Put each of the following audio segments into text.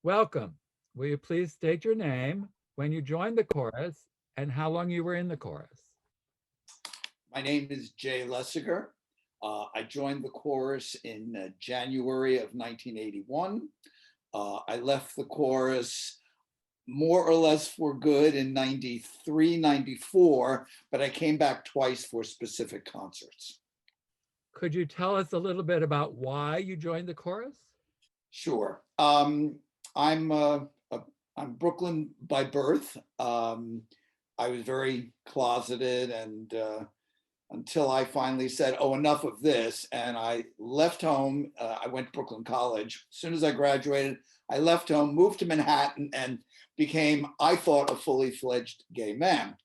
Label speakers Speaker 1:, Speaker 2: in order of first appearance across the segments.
Speaker 1: Welcome. Will you please state your name, when you joined the chorus, and how long you were in the chorus?
Speaker 2: My name is Jay Lesiger. I joined the chorus in January of 1981. I left the chorus more or less for good in 93, 94, but I came back twice for specific concerts.
Speaker 1: Could you tell us a little bit about why you joined the chorus?
Speaker 2: Sure. I'm I'm Brooklyn by birth. I was very closeted and until I finally said, oh, enough of this. And I left home. I went to Brooklyn College. As soon as I graduated, I left home, moved to Manhattan, and became, I thought, a fully fledged gay man.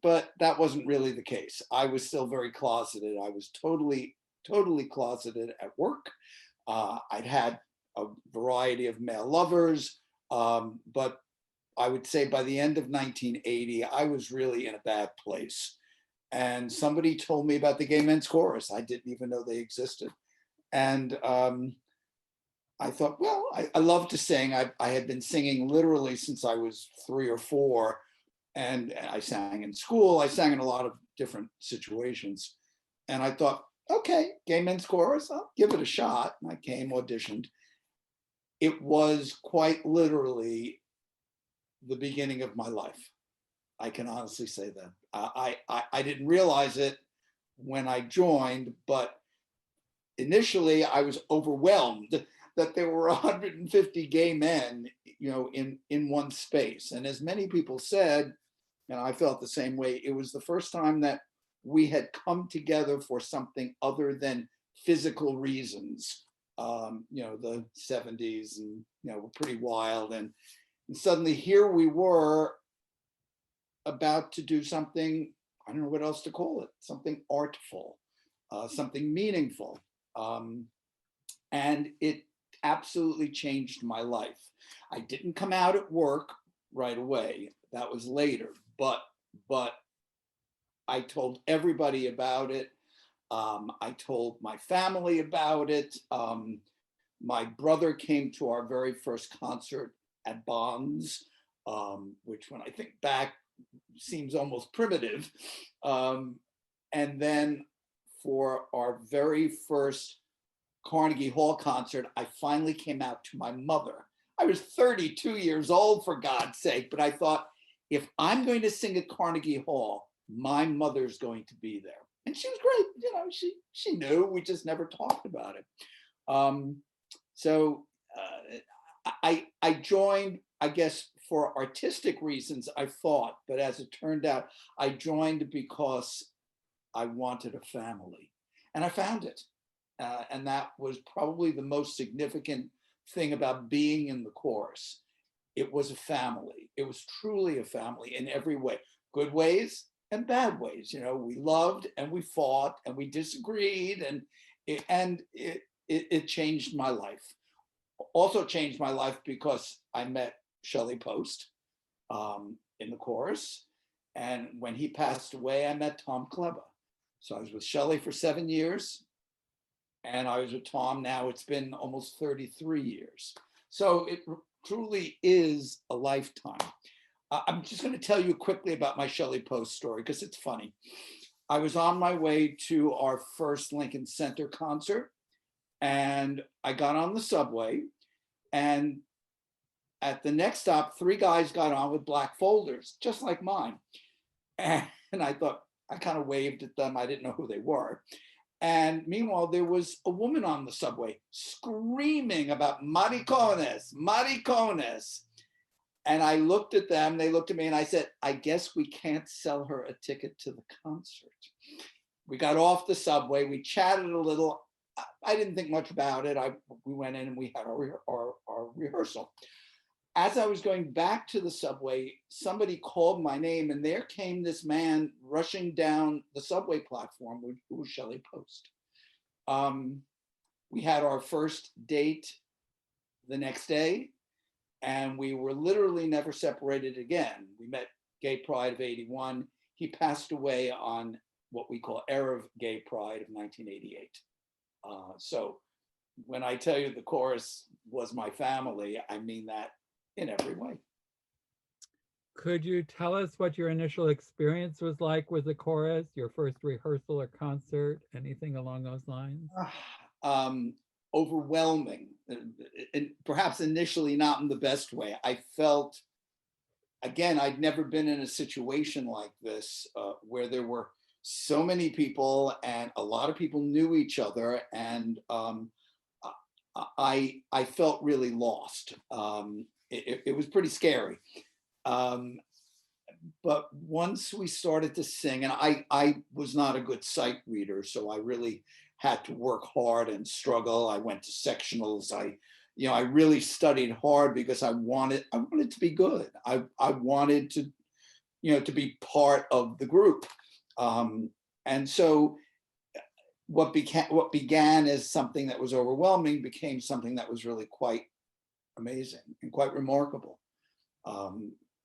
Speaker 2: But that wasn't really the case. I was still very closeted. I was totally closeted at work. I'd had a variety of male lovers, but I would say by the end of 1980, I was really in a bad place. And somebody told me about the Gay Men's Chorus. I didn't even know they existed. And I thought, well, I love to sing. I had been singing literally since I was 3 or 4. And I sang in school. I sang in a lot of different situations. And I thought, okay, Gay Men's Chorus, I'll give it a shot. And I came, auditioned. It was quite literally the beginning of my life. I can honestly say that. I didn't realize it when I joined, but initially I was overwhelmed that there were 150 gay men, in one space. And as many people said, and I felt the same way, it was the first time that we had come together for something other than physical reasons. The 70s and, were pretty wild. And suddenly here we were about to do something, I don't know what else to call it, something artful, something meaningful. And it absolutely changed my life. I didn't come out at work right away. That was later, but I told everybody about it. I told my family about it. My brother came to our very first concert at Bonds, which when I think back seems almost primitive. And then for our very first Carnegie Hall concert, I finally came out to my mother. I was 32 years old, for God's sake, but I thought, if I'm going to sing at Carnegie Hall, my mother's going to be there. And she was great. She knew, we just never talked about it. So I joined, I guess, for artistic reasons, I thought, but as it turned out, I joined because I wanted a family, and I found it. And that was probably the most significant thing about being in the chorus. It was a family. It was truly a family in every way, good ways and bad ways. We loved and we fought and we disagreed, and it changed my life. Also changed my life because I met Shelley Post in the chorus. And when he passed away, I met Tom Kleba. So I was with Shelley for 7 years, and I was with Tom now, it's been almost 33 years. So it truly is a lifetime. I'm just going to tell you quickly about my Shelley Post story because it's funny. I was on my way to our first Lincoln Center concert, and I got on the subway, and at the next stop, 3 guys got on with black folders, just like mine. And I thought, I kind of waved at them. I didn't know who they were. And meanwhile, there was a woman on the subway screaming about maricones, maricones. And I looked at them, they looked at me, and I said, I guess we can't sell her a ticket to the concert. We got off the subway, we chatted a little. I didn't think much about it. We went in and we had our rehearsal. As I was going back to the subway, somebody called my name, and there came this man rushing down the subway platform, who was Shelley Post. We had our first date the next day, and we were literally never separated again. We met Gay Pride of '81. He passed away on what we call Erev Gay Pride of 1988. So when I tell you the chorus was my family, I mean that in every way.
Speaker 1: Could you tell us what your initial experience was like with the chorus, your first rehearsal or concert, anything along those lines?
Speaker 2: Overwhelming, and perhaps initially not in the best way. I felt, again, I'd never been in a situation like this where there were so many people and a lot of people knew each other, and I felt really lost. It was pretty scary. But once we started to sing, and I was not a good sight reader, so I really had to work hard and struggle. I went to sectionals. I really studied hard because I wanted to be good. I wanted to, to be part of the group. And so what began as something that was overwhelming became something that was really quite amazing and quite remarkable.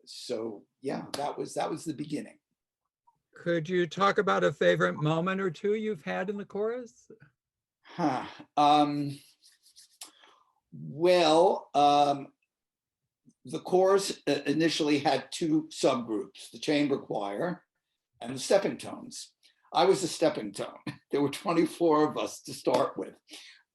Speaker 2: So yeah, that was the beginning.
Speaker 1: Could you talk about a favorite moment or two you've had in the chorus?
Speaker 2: Well, the chorus initially had two subgroups, the chamber choir and the stepping tones. I was the stepping tone. There were 24 of us to start with.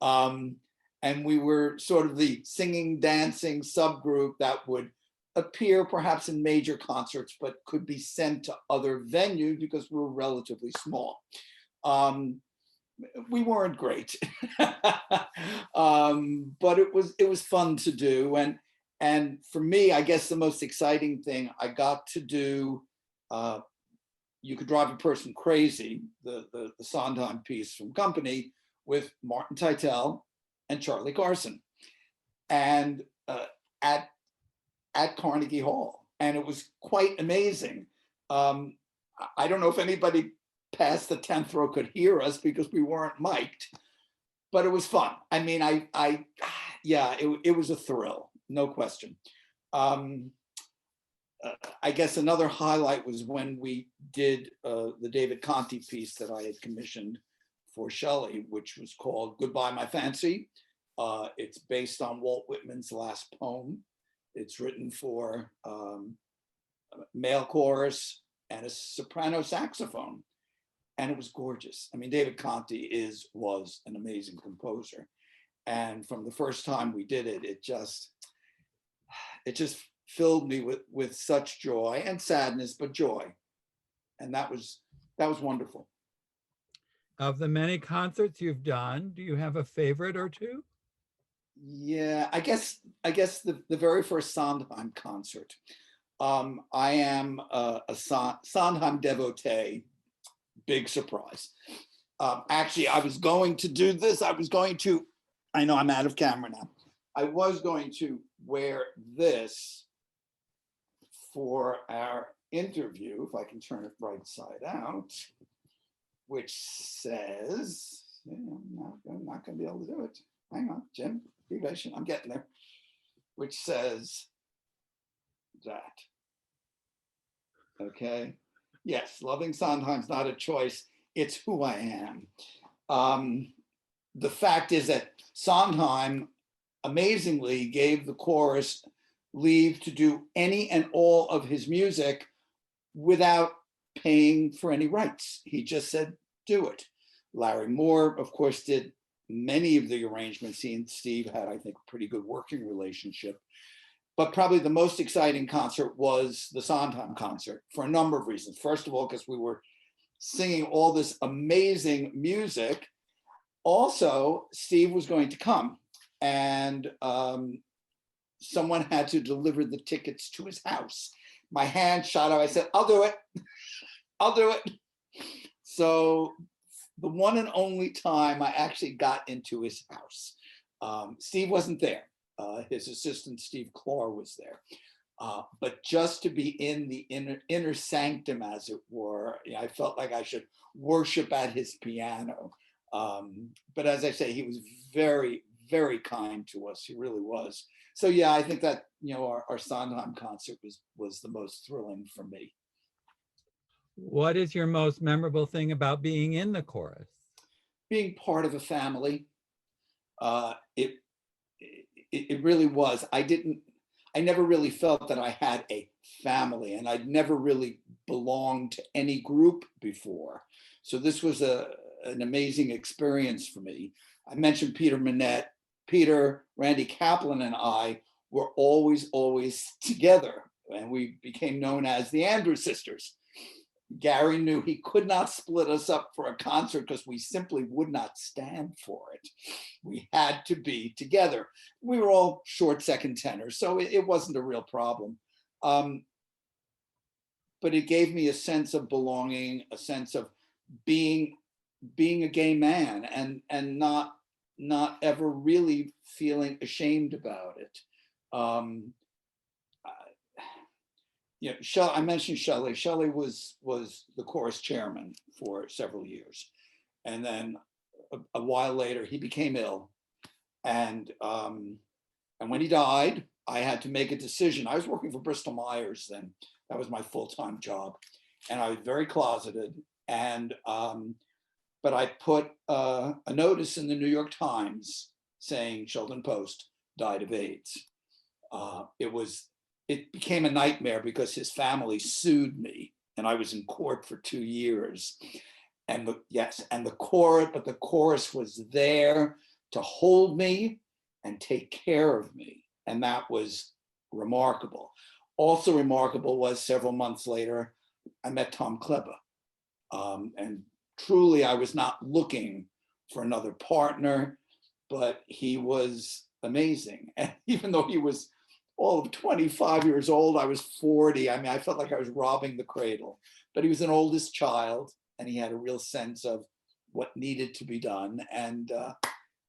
Speaker 2: And we were sort of the singing, dancing subgroup that would appear perhaps in major concerts, but could be sent to other venues because we were relatively small. We weren't great, but it was fun to do. And for me, I guess the most exciting thing I got to do, You Could Drive a Person Crazy, the Sondheim piece from Company, with Martin Teitel and Charlie Carson, and at Carnegie Hall, and it was quite amazing. I don't know if anybody past the 10th row could hear us because we weren't mic'd, but it was fun. I mean, yeah, it was a thrill, no question. I guess another highlight was when we did the David Conte piece that I had commissioned for Shelley, which was called Goodbye My Fancy. It's based on Walt Whitman's last poem. It's written for male chorus and a soprano saxophone. And it was gorgeous. I mean, David Conte was an amazing composer. And from the first time we did it, it just filled me with such joy and sadness, but joy. And that was wonderful.
Speaker 1: Of the many concerts you've done, do you have a favorite or two?
Speaker 2: Yeah, I guess the very first Sondheim concert. I am a Sondheim devotee. Big surprise. Actually, I was going to do this. I know I'm out of camera now. I was going to wear this for our interview, if I can turn it right side out, which says, I'm not going to be able to do it. Hang on, Jim, be patient. I'm getting there. Which says that. Okay. Yes, loving Sondheim's not a choice. It's who I am. The fact is that Sondheim amazingly gave the chorus leave to do any and all of his music without paying for any rights. He just said, do it. Larry Moore, of course, did many of the arrangements. He and Steve had, I think, a pretty good working relationship. But probably the most exciting concert was the Sondheim concert for a number of reasons. First of all, because we were singing all this amazing music. Also, Steve was going to come, and someone had to deliver the tickets to his house. My hand shot out. I said, I'll do it. I'll do it. So the one and only time I actually got into his house. Steve wasn't there. His assistant, Steve Clark, was there. But just to be in the inner sanctum, as it were, I felt like I should worship at his piano. But as I say, he was very, very kind to us. He really was. So yeah, I think that, our Sondheim concert was the most thrilling for me.
Speaker 1: What is your most memorable thing about being in the chorus?
Speaker 2: Being part of a family. It really was. I never really felt that I had a family, and I'd never really belonged to any group before. So this was an amazing experience for me. I mentioned Peter Manette. Peter, Randy Kaplan, and I were always together, and we became known as the Andrews Sisters. Gary knew he could not split us up for a concert because we simply would not stand for it. We had to be together. We were all short second tenors, so it wasn't a real problem. But it gave me a sense of belonging, a sense of being a gay man, and not ever really feeling ashamed about it. You know, I mentioned Shelley. Shelley was the chorus chairman for several years, and then a while later he became ill, and when he died, I had to make a decision. I was working for Bristol Myers then; that was my full-time job, and I was very closeted. And but I put a notice in the New York Times saying Sheldon Post died of AIDS. It became a nightmare because his family sued me, and I was in court for 2 years. And the chorus was there to hold me and take care of me, and that was remarkable. Also remarkable was several months later, I met Tom Kleber, and truly I was not looking for another partner, but he was amazing. And even though he was all of 25 years old, I was 40. I mean, I felt like I was robbing the cradle, but he was an oldest child, and he had a real sense of what needed to be done. And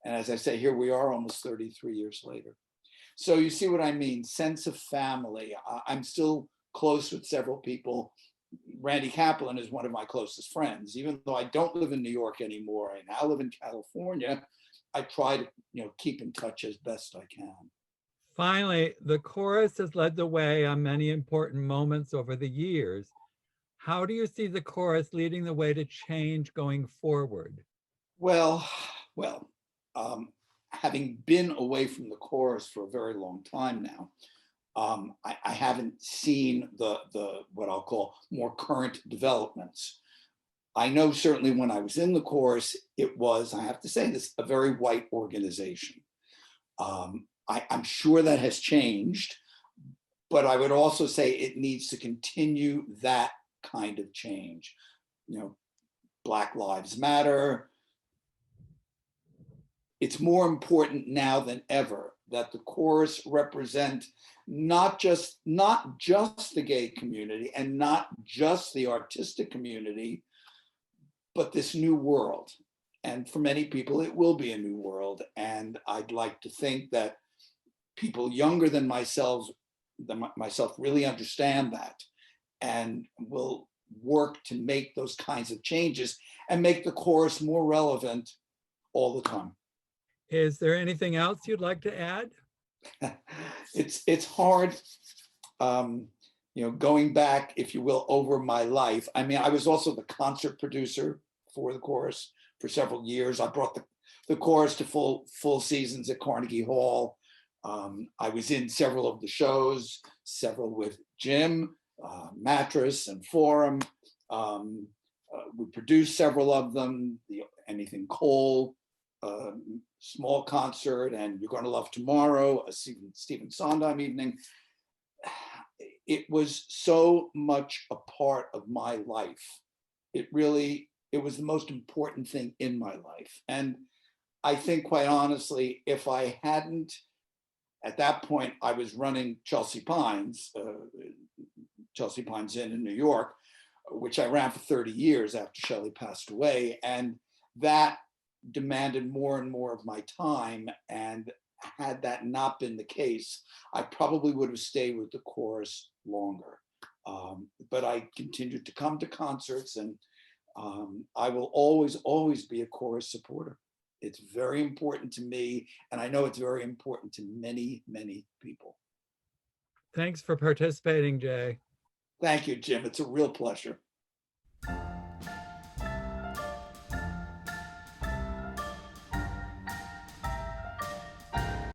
Speaker 2: as I say, here we are almost 33 years later. So you see what I mean, sense of family. I'm still close with several people. Randy Kaplan is one of my closest friends. Even though I don't live in New York anymore, I now live in California, I try to keep in touch as best I can.
Speaker 1: Finally, the chorus has led the way on many important moments over the years. How do you see the chorus leading the way to change going forward?
Speaker 2: Well, having been away from the chorus for a very long time now, I haven't seen the what I'll call more current developments. I know certainly when I was in the chorus, it was, I have to say this, a very white organization. I'm sure that has changed, but I would also say it needs to continue that kind of change. Black Lives Matter. It's more important now than ever that the chorus represent not just the gay community and not just the artistic community, but this new world. And for many people, it will be a new world. And I'd like to think that people younger than myself really understand that and will work to make those kinds of changes and make the chorus more relevant all the time.
Speaker 1: Is there anything else you'd like to add?
Speaker 2: It's hard, going back, if you will, over my life. I mean, I was also the concert producer for the chorus for several years. I brought the chorus to full seasons at Carnegie Hall. I was in several of the shows, several with Jim, Mattress and Forum. We produced several of them, Anything Cole, small concert, and You're Gonna Love Tomorrow, a Stephen Sondheim evening. It was so much a part of my life. It was the most important thing in my life. And I think, quite honestly, if I hadn't, at that point, I was running Chelsea Pines Inn in New York, which I ran for 30 years after Shelley passed away. And that demanded more and more of my time. And had that not been the case, I probably would have stayed with the chorus longer. But I continued to come to concerts, and I will always be a chorus supporter. It's very important to me, and I know it's very important to many, many people.
Speaker 1: Thanks for participating, Jay.
Speaker 2: Thank you, Jim. It's a real pleasure.